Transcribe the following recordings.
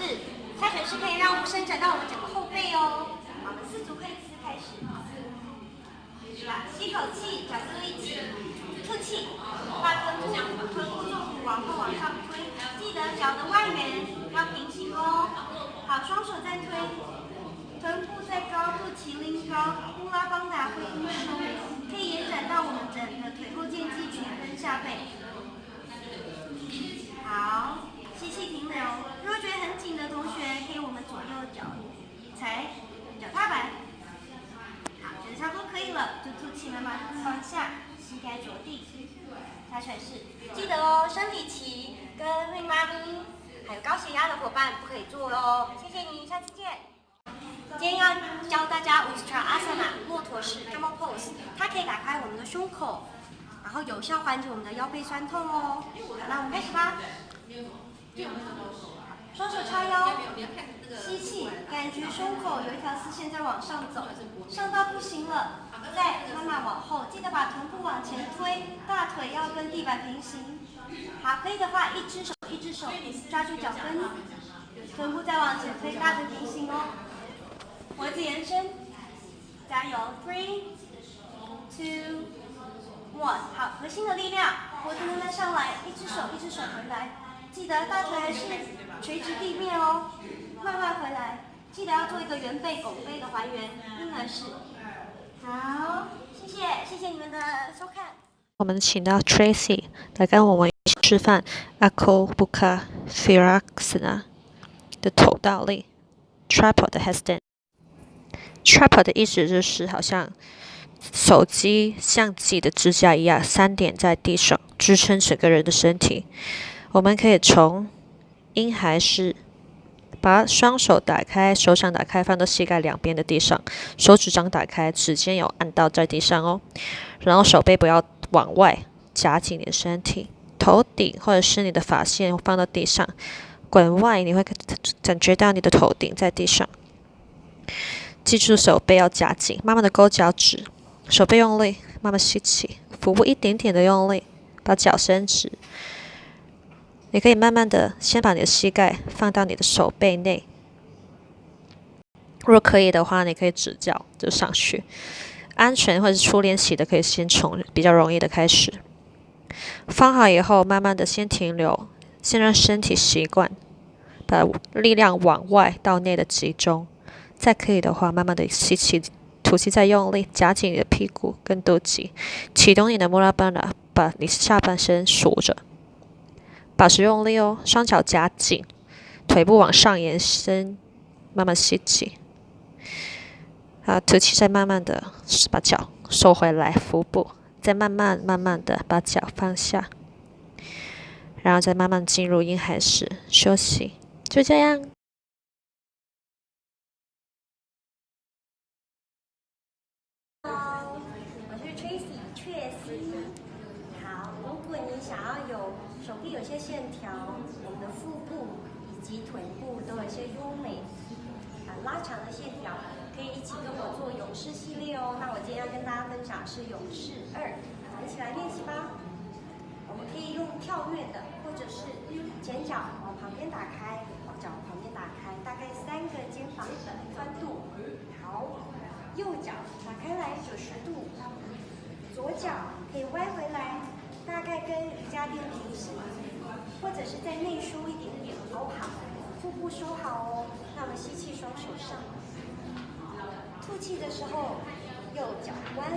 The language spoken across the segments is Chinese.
式，下犬式可以让我们伸展到我们整个后背哦。我们4组跪姿开始。吸口气，脚跟立起，吐气，把臀部纵骨往后往上推，记得脚的外缘要平行哦。好，双手再推，臀部再高，肚脐拎高，乌拉邦达会阴收，可以延展到我们整个腿后腱肌群跟下背。好，吸气停留。如果觉得很紧的同学，可以我们左右脚踩脚踏板。好，觉得差不多可以了，就吐气慢慢放下，膝盖着地。下犬式，记得哦，生理期跟孕妈咪还有高血压的伙伴不可以做哦。谢谢你，下次见。今天要教大家 Ustrasana 骆驼式 Camel Pose， 它可以打开我们的胸口，然后有效缓解我们的腰背酸痛哦。好，那我们开始吧。双手叉腰，吸气，感觉胸口有一条丝线在往上走，上到不行了，再慢慢往后，记得把臀部往前推，大腿要跟地板平行。好，可以的话，一只手抓住脚跟，臀部再往前推，大腿平行哦。脖子延伸，加油 ！3、2、1， 好，核心的力量，脖子慢慢上来，一只手回来，记得大腿还是垂直地面哦，慢慢回来，记得要做一个圆背拱背的还原，婴儿式。好，谢谢你们的收看。我们请到 Tracy 来跟我们一起示范 Akho Buka Virasana 的头倒立 Tripod Headstand。Tripod 的意思就是好像手机相机的支架一样，3点在地上支撑整个人的身体。我们可以从婴孩式，把双手打开，手掌打开，放到膝盖两边的地上，手指掌打开，指尖有按到在地上哦。然后手背不要往外夹紧你的身体，头顶或者是你的发线放到地上，滚外，你会感觉到你的头顶在地上。记住手背要夹紧，慢慢的勾脚趾，手背用力，慢慢吸气，腹部一点点的用力，把脚伸直。你可以慢慢的先把你的膝盖放到你的手背内，如果可以的话，你可以直角就上去。安全或者是初练习的，可以先从比较容易的开始。放好以后，慢慢的先停留，先让身体习惯，把力量往外到内的集中。再可以的话，慢慢的吸气，吐气再用力，夹紧你的屁股跟肚脐，启动你的 Mula Bandha， 把你下半身竖着，保持用力哦，双脚夹紧，腿部往上延伸，慢慢吸气。好，吐气再慢慢的把脚收回来，腹部，再慢慢的把脚放下，然后再慢慢进入婴孩式休息，就这样。我是 Tracy 雀丝。好，如果你想要有手臂有些线条，我们的腹部以及腿部都有一些优美拉长的线条，可以一起跟我做勇士系列哦。那我今天要跟大家分享是勇士2，一起来练习吧。我们可以用跳跃的，或者是前脚往旁边打开，往脚旁边打开，大概3个肩膀的宽度。好，右脚打开来90度，左脚可以歪回来，大概跟瑜伽垫平行，或者是再内收一点点都好。腹部收好哦。那我们吸气，双手上，吐气的时候右脚弯，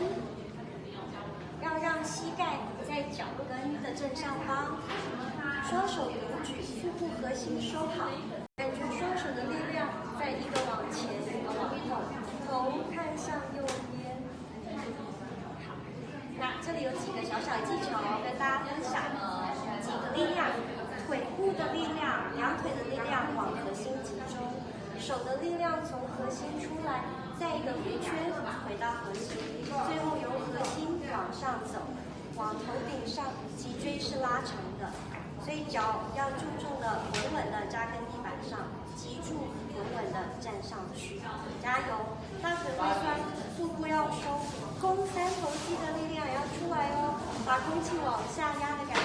要让膝盖在脚跟的正上方，双手平举，腹部核心收好，感觉双手的力量在一个往前，一个往后，头看向右边。好，那这里有几个小小技巧跟大家分享，几个力量，腿部的力量，两腿的力量往核心集中，手的力量从核心出来，再一个回圈回到核心，最后由核心往上走，往头顶上，脊椎是拉长的，所以脚要重重的、稳稳的扎根地板上，脊柱稳稳的站上去，加油！大腿会酸，腹部要收，肱三头肌的力量也要出来哦，把空气往下压的感觉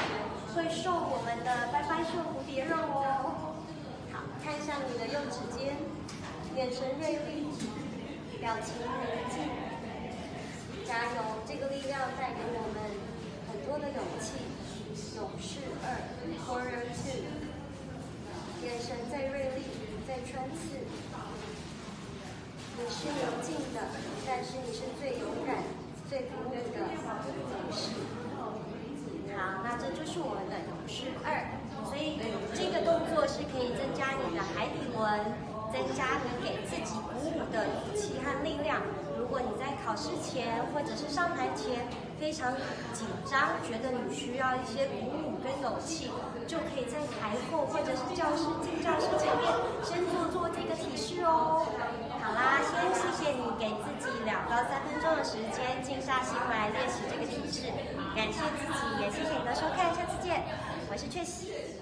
会受我们的拜拜袖蝴蝶肉哦。好，看向你指尖，眼神锐利，表情宁静。加油！这个力量带给我们很多的勇气。勇士2 ，Warrior 2，眼神再锐利，再穿刺。你是宁静的，但是你是最勇敢、最平稳的勇士。好，那这就是我们的勇士2。所以这个动作是可以增加你的海底轮，增加你给自己鼓舞的勇气和力量。如果你在考试前或者是上台前非常紧张，觉得你需要一些鼓舞跟勇气，就可以在台后或者是进教室前面先做这个体式哦。好啦，先谢谢你给自己2到3分钟的时间，静下心来练习这个体式。感谢自己，也谢谢你的收看，下次见，我是雀西。